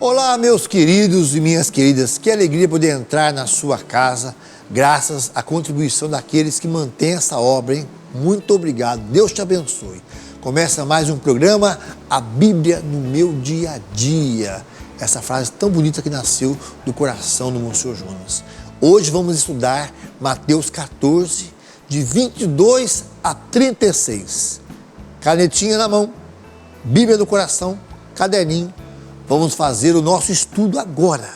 Olá, meus queridos e minhas queridas, que alegria poder entrar na sua casa, graças à contribuição daqueles que mantêm essa obra, hein? Muito obrigado, Deus te abençoe. Começa mais um programa, A Bíblia no Meu Dia a Dia. Essa frase tão bonita que nasceu do coração do Monsenhor Jonas. Hoje vamos estudar Mateus 14, de 22 a 36. Canetinha na mão, Bíblia no coração, caderninho. Vamos fazer o nosso estudo agora.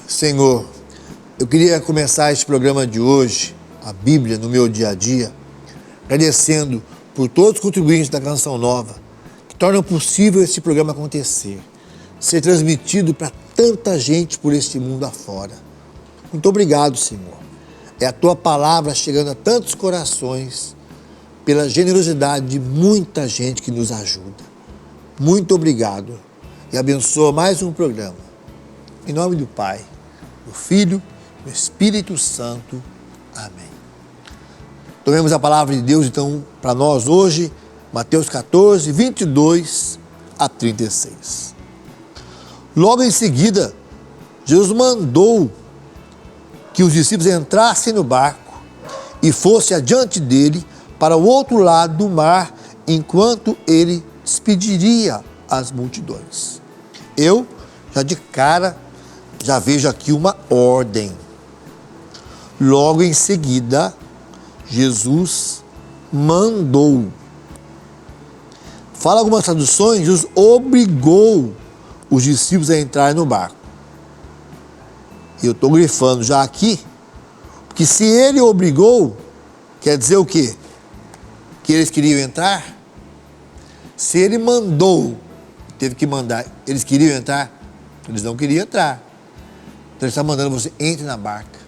Senhor, eu queria começar este programa de hoje, a Bíblia no Meu Dia a Dia, agradecendo por todos os contribuintes da Canção Nova, tornam possível esse programa acontecer, ser transmitido para tanta gente por este mundo afora. Muito obrigado, Senhor. É a Tua palavra chegando a tantos corações, pela generosidade de muita gente que nos ajuda. Muito obrigado e abençoa mais um programa. Em nome do Pai, do Filho e do Espírito Santo. Amém. Tomemos a palavra de Deus, então, para nós hoje, Mateus 14, 22 a 36. Logo em seguida, Jesus mandou que os discípulos entrassem no barco e fossem adiante dele para o outro lado do mar, enquanto ele despediria as multidões. Eu, já de cara, já vejo aqui uma ordem. Logo em seguida, Jesus mandou. Fala algumas traduções, Jesus obrigou os discípulos a entrar no barco. Eu estou grifando já aqui, porque se ele obrigou, quer dizer o quê? Que eles queriam entrar? Se ele mandou, teve que mandar, eles queriam entrar? Eles não queriam entrar. Então ele está mandando você, entre na barca.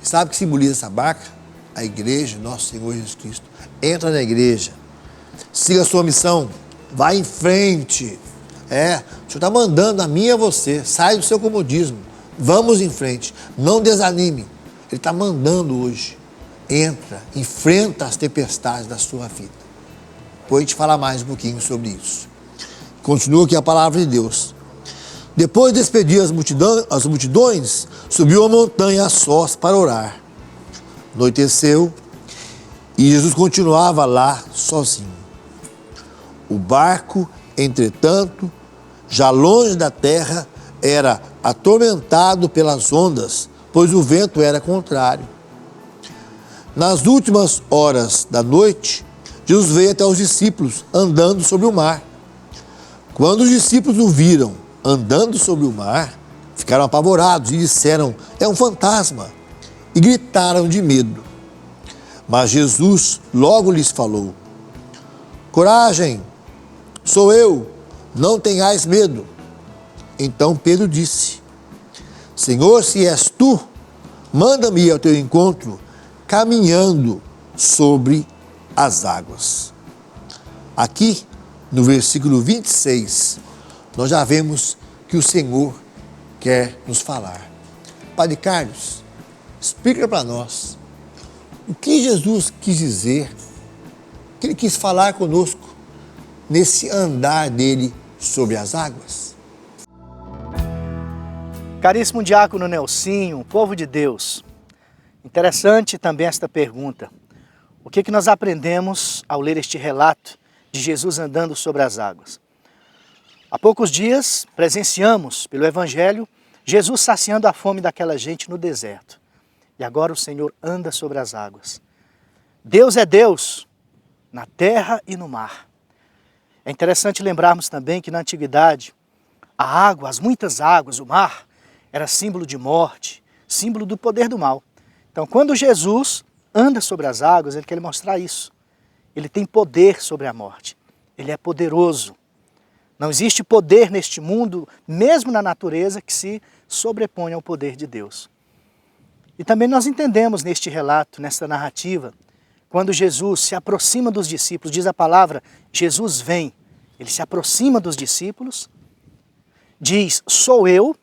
Sabe o que simboliza essa barca? A igreja, nosso Senhor Jesus Cristo. Entra na igreja. Siga a sua missão, vá em frente. O Senhor está mandando a mim e a você, sai do seu comodismo, vamos em frente, não desanime. Ele está mandando hoje, entra, enfrenta as tempestades da sua vida. Depois a gente fala mais um pouquinho sobre isso. Continua aqui a palavra de Deus. Depois de despedir as multidões, subiu a montanha a sós para orar. Anoiteceu e Jesus continuava lá sozinho. O barco, entretanto, já longe da terra, era atormentado pelas ondas, pois o vento era contrário. Nas últimas horas da noite, Jesus veio até os discípulos andando sobre o mar. Quando os discípulos o viram andando sobre o mar, ficaram apavorados e disseram: é um fantasma, e gritaram de medo. Mas Jesus logo lhes falou: coragem, sou eu, não tenhais medo. Então Pedro disse: Senhor, se és tu, manda-me ir ao teu encontro, caminhando sobre as águas. Aqui, no versículo 26, nós já vemos que o Senhor quer nos falar. Padre Carlos, explica para nós o que Jesus quis dizer, o que ele quis falar conosco nesse andar dele sobre as águas. Caríssimo diácono Nelsinho, povo de Deus, interessante também esta pergunta. O que nós aprendemos ao ler este relato de Jesus andando sobre as águas? Há poucos dias presenciamos pelo Evangelho Jesus saciando a fome daquela gente no deserto. E agora o Senhor anda sobre as águas. Deus é Deus na terra e no mar. É interessante lembrarmos também que na antiguidade, a água, as muitas águas, o mar, era símbolo de morte, símbolo do poder do mal. Então, quando Jesus anda sobre as águas, ele quer mostrar isso. Ele tem poder sobre a morte. Ele é poderoso. Não existe poder neste mundo, mesmo na natureza, que se sobrepõe ao poder de Deus. E também nós entendemos neste relato, nesta narrativa, quando Jesus se aproxima dos discípulos, diz a palavra, Jesus vem. Ele se aproxima dos discípulos diz sou eu,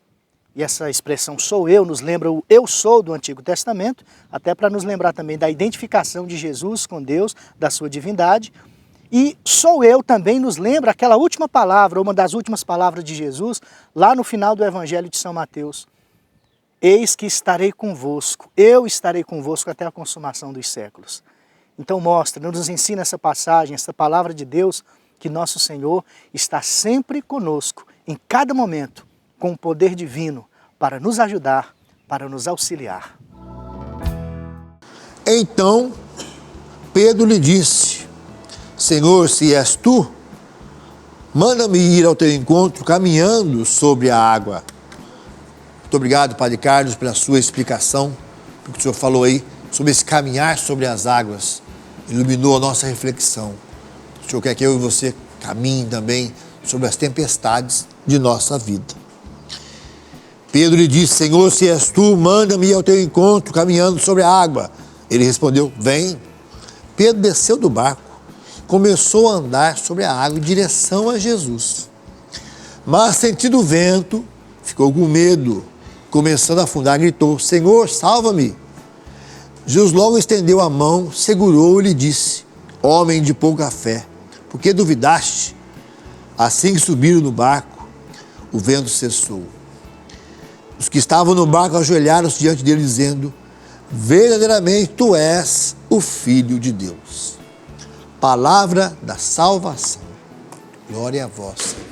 e essa expressão sou eu nos lembra o eu sou do Antigo Testamento, até para nos lembrar também da identificação de Jesus com Deus, da sua divindade. E sou eu também nos lembra aquela última palavra, uma das últimas palavras de Jesus, lá no final do Evangelho de São Mateus. Eis que estarei convosco, eu estarei convosco até a consumação dos séculos. Então mostra, nos ensina essa passagem, essa palavra de Deus, que nosso Senhor está sempre conosco, em cada momento, com o poder divino, para nos ajudar, para nos auxiliar. Então Pedro lhe disse: Senhor, se és tu, manda-me ir ao teu encontro caminhando sobre a água. Muito obrigado, Padre Carlos, pela sua explicação, porque o senhor falou aí sobre esse caminhar sobre as águas, iluminou a nossa reflexão. O senhor quer que eu e você caminhem também sobre as tempestades de nossa vida. Pedro lhe disse: Senhor, se és tu, manda-me ir ao teu encontro caminhando sobre a água. Ele respondeu: vem. Pedro desceu do barco, começou a andar sobre a água em direção a Jesus. Mas, sentindo o vento, ficou com medo. Começando a afundar, gritou: Senhor, salva-me! Jesus logo estendeu a mão, segurou-o e lhe disse: Homem de pouca fé, por que duvidaste? Assim que subiram no barco, o vento cessou. Os que estavam no barco ajoelharam-se diante dele, dizendo: verdadeiramente tu és o Filho de Deus. Palavra da salvação. Glória a vós, Senhor.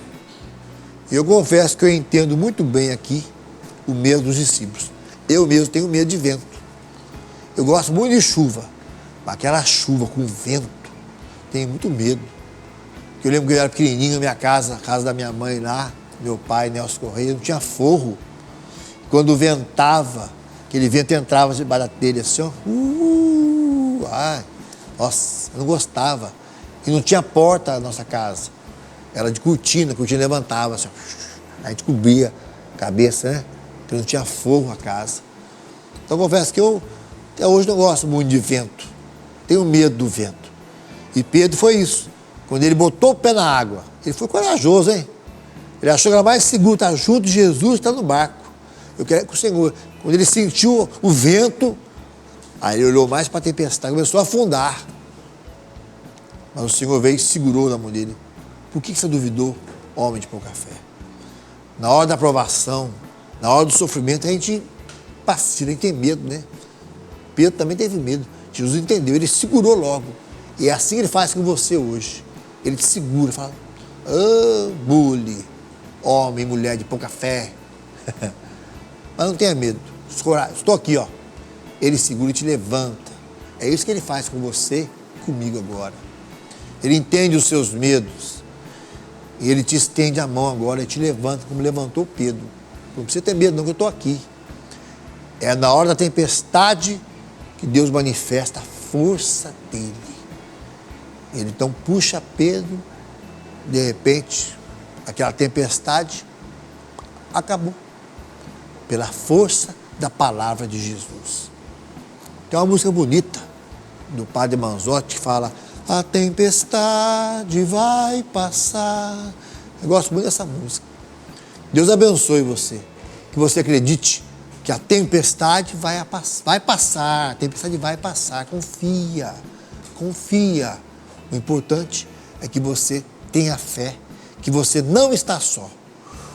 Eu confesso que eu entendo muito bem aqui o medo dos discípulos. Eu mesmo tenho medo de vento. Eu gosto muito de chuva, mas aquela chuva com vento, tenho muito medo. Eu lembro que eu era pequenininho, na minha casa, a casa da minha mãe lá, meu pai, Nelson Correia, não tinha forro. Quando ventava, aquele vento entrava debaixo da telha assim, ó. Ai, nossa, eu não gostava. E não tinha porta na nossa casa. Era de cortina, a cortina levantava assim, ó. A gente cobria a cabeça, né? Então não tinha forro a casa. Então confesso que eu até hoje não gosto muito de vento. Tenho medo do vento. E Pedro foi isso. Quando ele botou o pé na água, ele foi corajoso, hein? Ele achou que era mais seguro estar junto de Jesus, estar no barco. Eu quero que o Senhor, quando ele sentiu o vento, aí ele olhou mais para a tempestade, começou a afundar. Mas o Senhor veio e segurou na mão dele. Por que você duvidou, homem de pouca fé? Na hora da provação, na hora do sofrimento, a gente vacila, a gente tem medo, né? Pedro também teve medo. Jesus entendeu, ele segurou logo. E é assim que ele faz com você hoje. Ele te segura, fala: bule, homem, mulher de pouca fé. Mas não tenha medo. Estou aqui, ó. Ele segura e te levanta. É isso que ele faz com você, comigo agora. Ele entende os seus medos. E ele te estende a mão agora e te levanta, como levantou Pedro. Não precisa ter medo, não, que eu estou aqui. É na hora da tempestade que Deus manifesta a força dele. Ele então puxa Pedro, de repente, aquela tempestade acabou. Pela força da palavra de Jesus. Tem uma música bonita do Padre Manzotti que fala: a tempestade vai passar. Eu gosto muito dessa música. Deus abençoe você. Que você acredite que a tempestade vai passar. A tempestade vai passar. Confia. Confia. O importante é que você tenha fé. Que você não está só.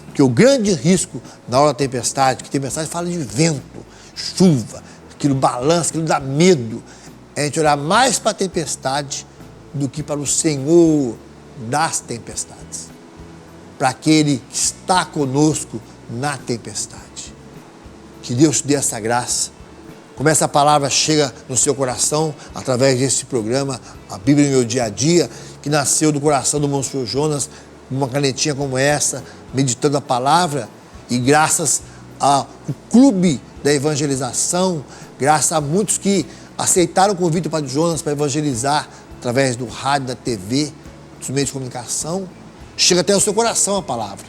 Porque o grande risco na hora da tempestade, que tempestade fala de vento, chuva, aquilo balança, aquilo dá medo, é a gente olhar mais para a tempestade do que para o Senhor das tempestades. Para aquele que está conosco na tempestade. Que Deus te dê essa graça. Como essa palavra chega no seu coração, através desse programa, a Bíblia no meu dia a dia, que nasceu do coração do Monsenhor Jonas, uma canetinha como essa, meditando a palavra, e graças ao clube da evangelização, graças a muitos que aceitaram o convite do Padre Jonas para evangelizar através do rádio, da TV, dos meios de comunicação, chega até o seu coração a palavra.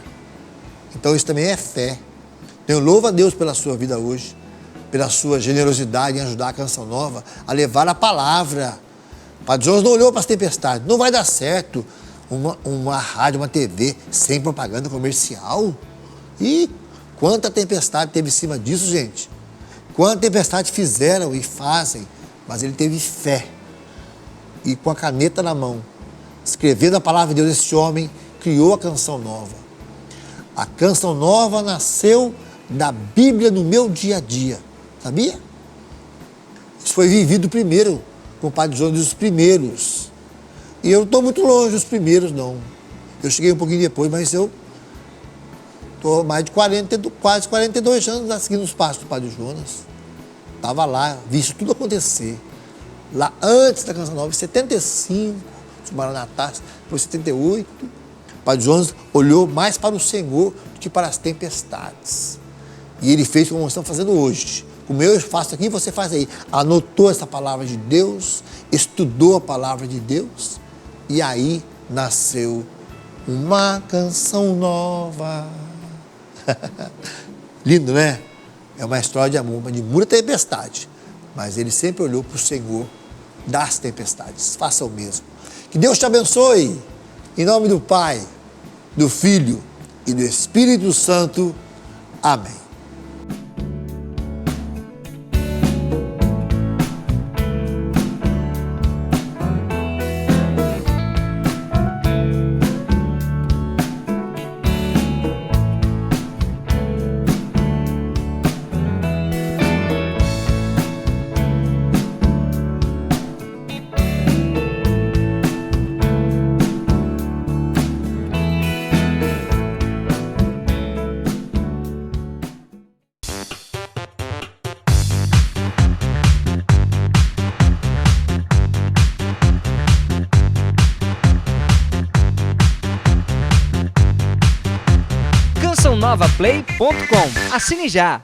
Então isso também é fé. Então eu louvo a Deus pela sua vida hoje, pela sua generosidade em ajudar a Canção Nova a levar a palavra. O Padre Jonas não olhou para as tempestades, não vai dar certo uma rádio, uma TV sem propaganda comercial. E quanta tempestade teve em cima disso, gente. Quanta tempestade fizeram e fazem, mas ele teve fé. E com a caneta na mão, escrevendo a palavra de Deus, esse homem criou a Canção Nova. A Canção Nova nasceu da Bíblia no meu dia a dia, sabia? Isso foi vivido primeiro, com o Padre Jonas, dos primeiros. E eu não estou muito longe dos primeiros, não. Eu cheguei um pouquinho depois, mas eu estou mais de quase 42 anos seguindo os passos do Padre Jonas. Estava lá, vi isso tudo acontecer. Lá antes da Canção Nova, em 75, de Maranatá, depois 78, o Padre Jonas olhou mais para o Senhor do que para as tempestades. E ele fez como nós estamos fazendo hoje. Como eu faço aqui, você faz aí. Anotou essa palavra de Deus, estudou a palavra de Deus, e aí nasceu uma canção nova. Lindo, né? É uma história de amor, de muita tempestade. Mas ele sempre olhou para o Senhor das tempestades. Faça o mesmo. Que Deus te abençoe. Em nome do Pai, do Filho e do Espírito Santo. Amém. CançãoNovaPlay.com. Assine já!